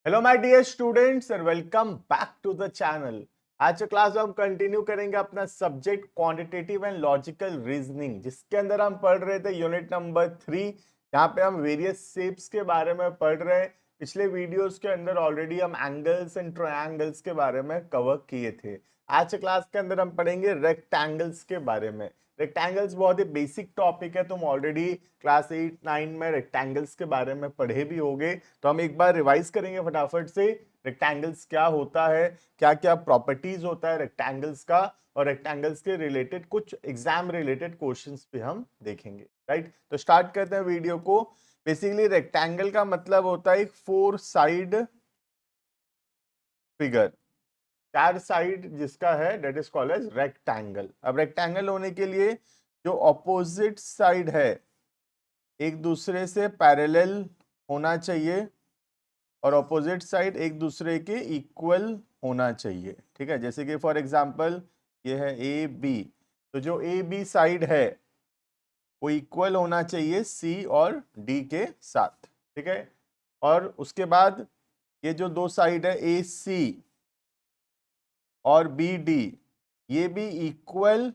Hello my dear students and welcome back to the channel. आज के class में हम कंटिन्यू करेंगे अपना subject quantitative and logical reasoning, जिसके अंदर हम पढ़ रहे थे यूनिट नंबर 3। यहाँ पे हम वेरियस शेप्स के बारे में पढ़ रहे हैं। पिछले वीडियोस के अंदर ऑलरेडी हम एंगल्स एंड ट्रायंगल्स के बारे में कवर किए थे। आज के क्लास के अंदर हम पढ़ेंगे रेक्टेंगल्स के बारे में। रेक्टेंगल्स बहुत ही बेसिक टॉपिक है, तुम ऑलरेडी क्लास 8-9 में रेक्टेंगल्स के बारे में पढ़े भी होगे, तो हम एक बार रिवाइज करेंगे फटाफट से। रेक्टेंगल्स क्या होता है, क्या क्या प्रॉपर्टीज होता है रेक्टेंगल्स का, और रेक्टेंगल्स के रिलेटेड कुछ एग्जाम रिलेटेड क्वेश्चंस भी हम देखेंगे। राइट, तो स्टार्ट करते हैं वीडियो को। बेसिकली रेक्टेंगल का मतलब होता है एक 4 साइड फिगर, 4 साइड जिसका है that is called as rectangle. अब रेक्टेंगल होने के लिए जो ऑपोजिट साइड है एक दूसरे से पैरेलल होना चाहिए और ऑपोजिट साइड एक दूसरे के इक्वल होना चाहिए। ठीक है, जैसे कि फॉर एग्जांपल ये है ए बी, तो जो ए बी साइड है वो इक्वल होना चाहिए सी और डी के साथ। ठीक है, और उसके बाद ये जो दो साइड है ए सी और बी डी, ये भी इक्वल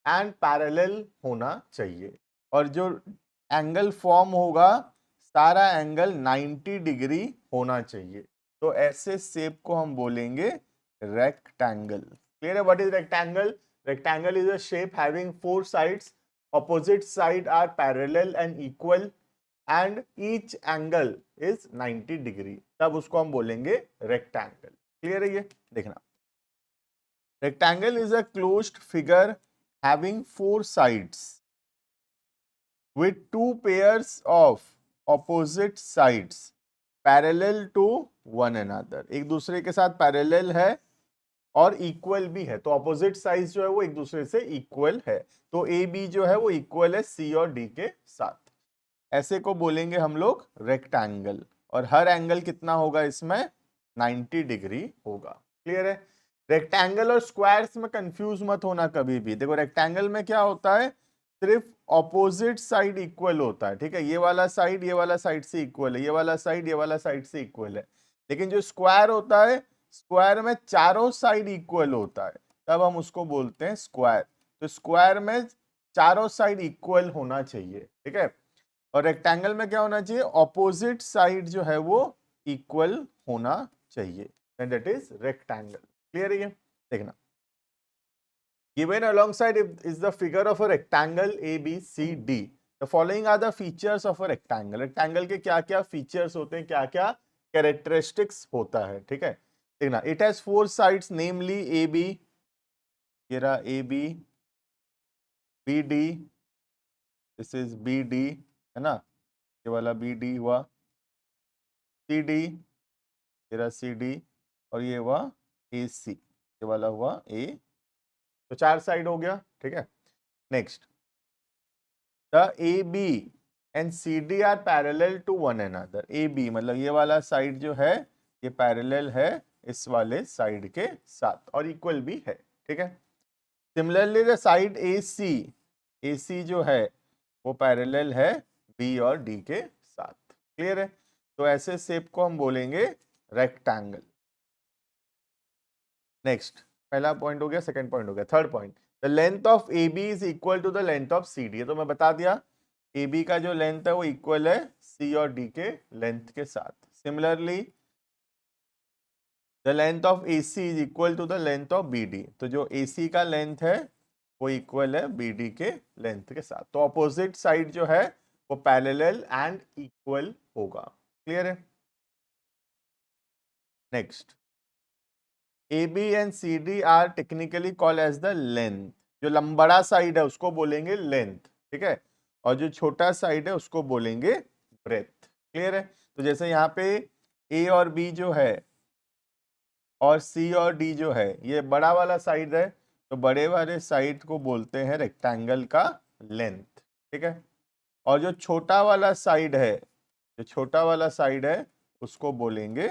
एंड पैरेलल होना चाहिए। और जो एंगल फॉर्म होगा सारा एंगल 90 डिग्री होना चाहिए। तो ऐसे शेप को हम बोलेंगे रेक्टेंगल। क्लियर है? What is rectangle? Rectangle is a shape having 4 sides, opposite side are parallel and equal and each angle is 90 degree, तब उसको हम बोलेंगे रेक्टेंगल। क्लियर है? ये देखना, rectangle is a closed figure having 4 sides with 2 pairs of opposite sides parallel to one another। एक दूसरे के साथ पैरेलल है और इक्वल भी है, तो ऑपोजिट साइड जो है वो एक दूसरे से इक्वल है। तो ए बी जो है वो इक्वल है सी और डी के साथ। ऐसे को बोलेंगे हम लोग रेक्टेंगल। और हर एंगल कितना होगा इसमें? 90 डिग्री होगा। क्लियर है? रेक्टेंगल और स्क्वायर्स में कंफ्यूज मत होना कभी भी। देखो, रेक्टेंगल में क्या होता है, सिर्फ ऑपोजिट साइड इक्वल होता है। ठीक है, ये वाला साइड से इक्वल है, ये वाला साइड ये वाला साइड से इक्वल है। लेकिन जो स्क्वायर होता है, स्क्वायर में चारों साइड इक्वल होता है, तब हम उसको बोलते हैं स्क्वायर। तो स्क्वायर में चारों साइड इक्वल होना चाहिए। ठीक है, और रेक्टेंगल में क्या होना चाहिए? ऑपोजिट साइड जो है वो इक्वल होना चाहिए, and that is rectangle. Clear है? ये देखना, given alongside is the figure of a rectangle ABCD, the following are the features of a rectangle। Rectangle के क्या क्या फीचर्स होते हैं, क्या क्या कैरेक्टरिस्टिक्स होता है। ठीक है, देखना, it has 4 sides namely A B, ये रहा A B, B D, this is B D, है ना, ये वाला बी डी हुआ, सी डी, ये रहा सी डी, और ये हुआ ए सी, ये वाला हुआ ए। तो 4 साइड हो गया। ठीक है, next, the A B and C D are parallel to one another. A B मतलब ये वाला साइड जो है ये पैरेलल है इस वाले साइड के साथ और इक्वल भी है। ठीक है, सिमिलरली द साइड ए सी जो है वो पैरेलल है बी और डी के साथ। क्लियर है? तो ऐसे शेप को हम बोलेंगे रेक्टेंगल। नेक्स्ट, पहला पॉइंट हो गया, सेकंड पॉइंट हो गया, third point, the length of A B is equal to the length of C D. तो मैं बता दिया, ए बी का जो लेंथ है वो इक्वल है सी और डी के लेंथ के साथ। Similarly the length of A C is equal to the length of B D. तो जो ए सी का लेंथ है वो इक्वल है बी डी के लेंथ के साथ। तो ऑपोजिट साइड जो है वो पैरेलल एंड इक्वल होगा। क्लियर है? Next, A B and C D are technically called as the length. जो लंबड़ा साइड है उसको बोलेंगे लेंथ। ठीक है, और जो छोटा साइड है उसको बोलेंगे ब्रेथ। क्लियर है? तो जैसे यहाँ पे ए और बी जो है और सी और डी जो है ये बड़ा वाला साइड है, तो बड़े वाले साइड को बोलते हैं रेक्टेंगल का लेंथ। ठीक है, और जो छोटा वाला साइड है, जो छोटा वाला साइड है उसको बोलेंगे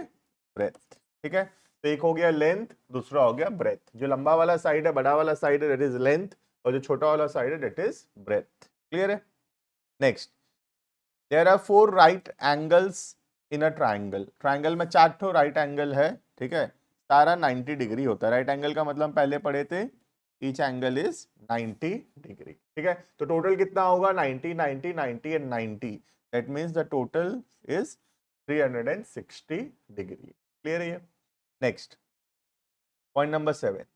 ब्रेथ। ठीक है, तो एक हो गया लेंथ, दूसरा हो गया ब्रेथ। जो लंबा वाला साइड है, बड़ा वाला साइड है, दैट इज लेंथ, और जो छोटा वाला साइड है दैट इज ब्रेथ। क्लियर है? Next, there are 4 right angles in a triangle, triangle में 4 ठो राइट एंगल है, ठीक है, सारा 90 डिग्री होता है। राइट एंगल का मतलब हम पहले पढ़े थे, ईच एंगल इज 90 डिग्री, ठीक है। तो टोटल कितना होगा, 90 90 90 and 90, that means the total is 360 degree. Clear है ये? Next point number 7,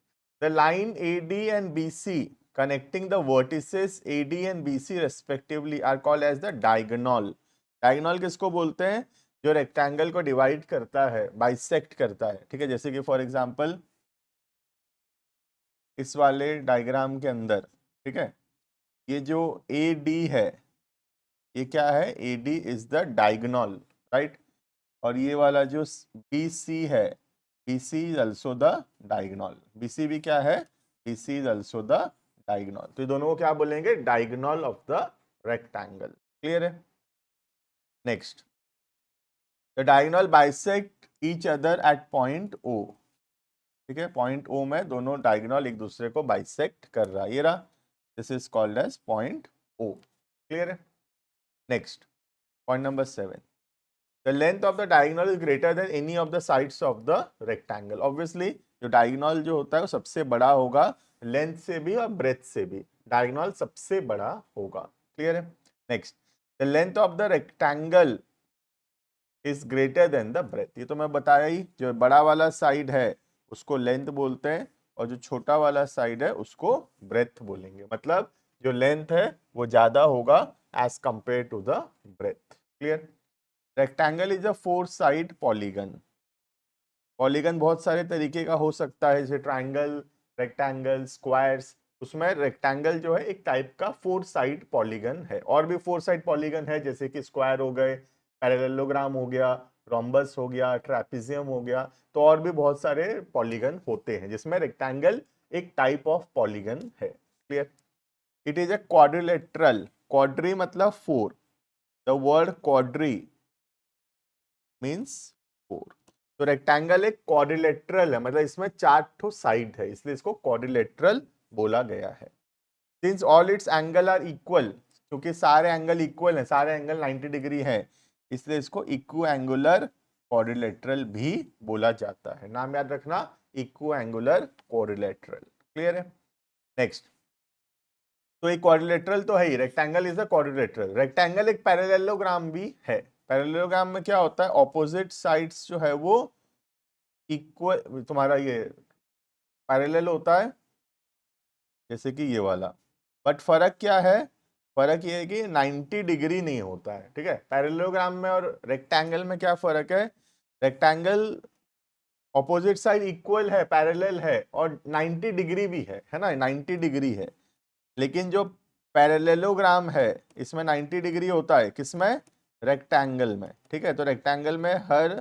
the line AD and BC connecting the vertices AD and BC respectively are called as the diagonal। Diagonal किसको बोलते हैं, जो रेक्टेंगल को divide करता है, bisect करता है, ठीक है। जैसे कि फॉर एग्जांपल इस वाले डायग्राम के अंदर, ठीक है, ये जो AD है, ये क्या है, AD is the diagonal, right. और ये वाला जो BC है, BC is also the diagonal, BC भी क्या है, BC is also the diagonal. तो ये दोनों को क्या बोलेंगे, diagonal of the rectangle. Clear है? Next, the diagonal bisect each other at point O, ठीक है, पॉइंट O में दोनों डायगोनल एक दूसरे को बाइसेक्ट कर रहा है, ये रहा, this is called as point O। Clear है? Next point number 7, the length of the diagonal is greater than any of the sides of the rectangle। obviously जो diagonal जो होता है वो सबसे बड़ा होगा, लेंथ से भी और ब्रेथ से भी diagonal सबसे बड़ा होगा। क्लियर है? Next, the length of the rectangle is greater than the breadth। ये तो मैं बताया ही, जो बड़ा वाला साइड है उसको लेंथ बोलते हैं, और जो छोटा वाला साइड है उसको ब्रेथ बोलेंगे। मतलब जो लेंथ है वो ज्यादा होगा as compare to the breadth. Clear? Rectangle is a 4 side polygon. Polygon बहुत सारे तरीके का हो सकता है, जैसे ट्राइंगल, रेक्टेंगल, स्क्वायर्स। उसमें रेक्टेंगल जो है एक टाइप का 4 साइड पॉलीगन है। और भी 4 साइड पॉलीगन है, जैसे कि स्क्वायर हो गए, पैरेललोग्राम हो गया, रोम्बस हो गया, ट्रेपेजियम हो गया। तो और भी बहुत सारे पॉलीगन होते हैं, जिसमें रेक्टेंगल एक टाइप ऑफ पॉलीगन है। Clear? It is a quadrilateral, quadri मतलब 4, द वर्ड क्वाड्री मीन्स 4। तो रेक्टेंगल एक क्वाड्रिलेटरल है, मतलब इसमें 4 ठो साइड है, इसलिए इसको क्वाड्रिलेटरल बोला गया है। Since all its angle are equal, क्योंकि सारे एंगल इक्वल हैं, सारे एंगल 90 डिग्री है, इसलिए इसको इक्विएंगुलर क्वाड्रिलेटरल भी बोला जाता है। नाम याद रखना, इक्विएंगुलर क्वाड्रिलेटरल। क्लियर है? नेक्स्ट, तो एक क्वाड्रिलेटरल तो है ही, rectangle is a quadrilateral. Rectangle एक पैरेललोग्राम भी है। पैरेललोग्राम में क्या होता है, ऑपोजिट साइड्स जो है वो इक्वल, तुम्हारा ये पैरेलल होता है, जैसे कि ये वाला। बट फर्क क्या है, फर्क ये है कि 90 डिग्री नहीं होता है, ठीक है। पैरेललोग्राम में और रेक्टेंगल में क्या फर्क है, रेक्टेंगल ऑपोजिट साइड इक्वल है, पैरेलल है, और 90 डिग्री भी है ना, 90 डिग्री है। लेकिन जो पैरेललोग्राम है इसमें 90 डिग्री होता है, किसमें, रेक्टेंगल में, ठीक है। तो रेक्टेंगल में हर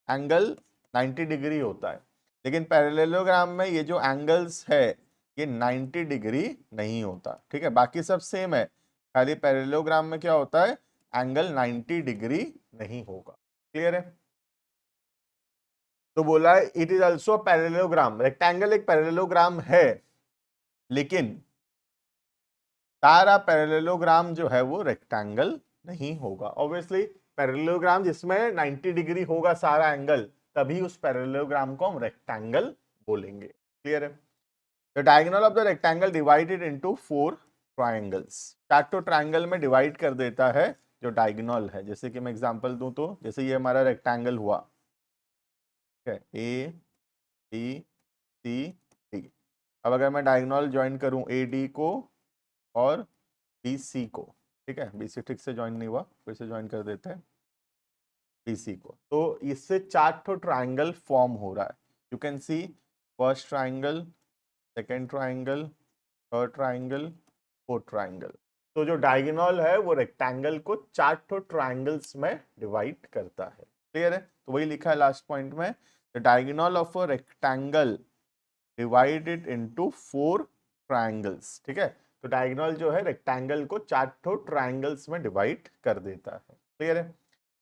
एंगल 90 डिग्री होता है, लेकिन पैरेललोग्राम में ये जो एंगल्स है ये 90 डिग्री नहीं होता, ठीक है। बाकी सब सेम है, खाली पैरेललोग्राम में क्या होता है, एंगल 90 डिग्री नहीं होगा। क्लियर है? तो बोला है it is also parallelogram, rectangle एक पैरेललोग्राम है, लेकिन सारा पैरेललोग्राम जो है वो रेक्टेंगल नहीं होगा। ऑब्वियसली पैरेललोग्राम जिसमें 90 डिग्री होगा सारा एंगल, तभी उस पैरेललोग्राम को हम रेक्टेंगल बोलेंगे। क्लियर है? The diagonal of the rectangle divided into 4 triangles. 4 तो ट्रायंगल में डिवाइड कर देता है जो डायगोनल है। जैसे कि मैं एग्जांपल दूं तो, जैसे ये हमारा रेक्टेंगल हुआ, ठीक है, ए बी सी डी। अब अगर मैं डायगोनल ज्वाइन करूं ए डी को और BC को, ठीक है, BC ठीक से ज्वाइन नहीं हुआ, फिर से ज्वाइन कर देते हैं BC को, तो इससे 4 ठो ट्राइंगल फॉर्म हो रहा है। You can see first triangle, second triangle, third triangle, fourth triangle. तो जो डायगोनल है वो रेक्टेंगल को 4 ठो ट्राइंगल्स में डिवाइड करता है। क्लियर है? तो वही लिखा है लास्ट पॉइंट में, the diagonal of a rectangle divided into 4 triangles, ठीक है। तो डायगोनल जो है रेक्टेंगल को 4 ठो ट्राइंगल्स में डिवाइड कर देता है। क्लियर है?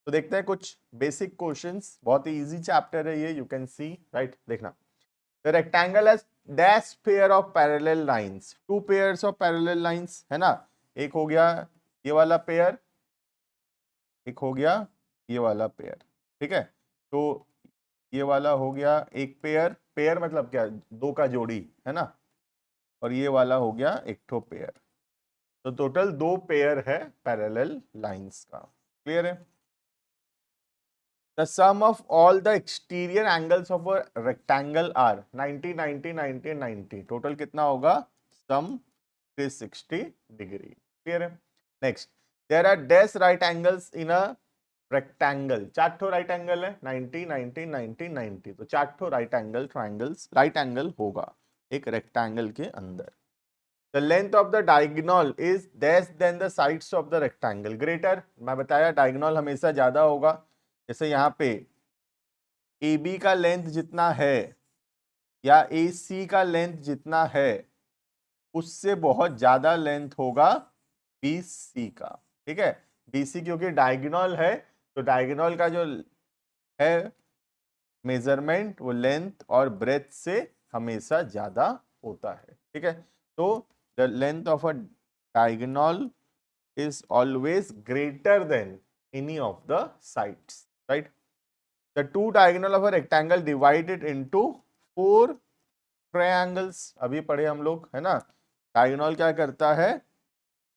तो देखते हैं कुछ बेसिक क्वेश्चंस, बहुत ही इजी चैप्टर है ये, यू कैन सी, राइट। देखना, the rectangle has dash pair of parallel lines, 2 pairs of parallel lines, है ना। एक हो गया ये वाला पेयर, एक हो गया ये वाला पेयर, ठीक है, तो ये वाला हो गया एक पेयर, पेयर मतलब क्या, दो का जोड़ी है ना, और ये वाला हो गया एक ठो पेयर। तो टोटल दो पेयर है पैरेलल लाइंस का। क्लियर है? The sum of all the exterior angles of a rectangle are 90, 90, 90, 90. Total कितना होगा? Sum 360 degree. क्लियर है? Next, there are dash right angles in a rectangle. चार ठो राइट एंगल है, 90, 90, 90, 90। तो चार ठो right angle triangles, right angle होगा एक रेक्टेंगल के अंदर। The length of the diagonal is less than the sides of the rectangle. Greater, मैं बताया डायगोनल हमेशा ज्यादा होगा। जैसे यहाँ पे AB का लेंथ जितना है या AC का लेंथ जितना है उससे बहुत ज्यादा लेंथ होगा BC का। ठीक है, BC क्योंकि डायगोनल है, तो डायगोनल का जो है मेजरमेंट वो लेंथ और ब्रेथ से हमेशा ज्यादा होता है। ठीक है, तो the length of a diagonal is always greater than any of the sides, right? The two diagonal of a rectangle divided into four triangles. अभी पढ़े हम लोग है ना, डायगोनल क्या करता है,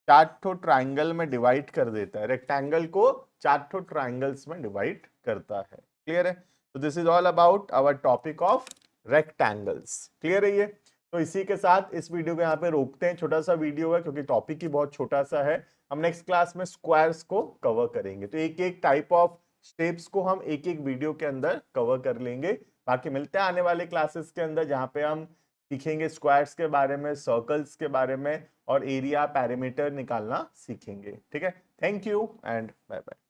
चार ठो ट्राइंगल में डिवाइड कर देता है, रेक्टेंगल को चार ठो ट्राइंगल्स में डिवाइड करता है। क्लियर है? तो this is all about our topic of rectangles. Clear है ये? तो इसी के साथ इस वीडियो को यहाँ पे रोकते हैं, छोटा सा वीडियो है क्योंकि टॉपिक ही बहुत छोटा सा है। हम नेक्स्ट क्लास में स्क्वायर्स को कवर करेंगे, तो एक एक टाइप ऑफ स्टेप्स को हम एक एक वीडियो के अंदर कवर कर लेंगे। बाकी मिलते हैं आने वाले क्लासेस के अंदर, जहाँ पे हम सीखेंगे स्क्वायर्स के बारे में, सर्कल्स के बारे में, और एरिया पैरामीटर निकालना सीखेंगे। ठीक है, thank you and bye bye.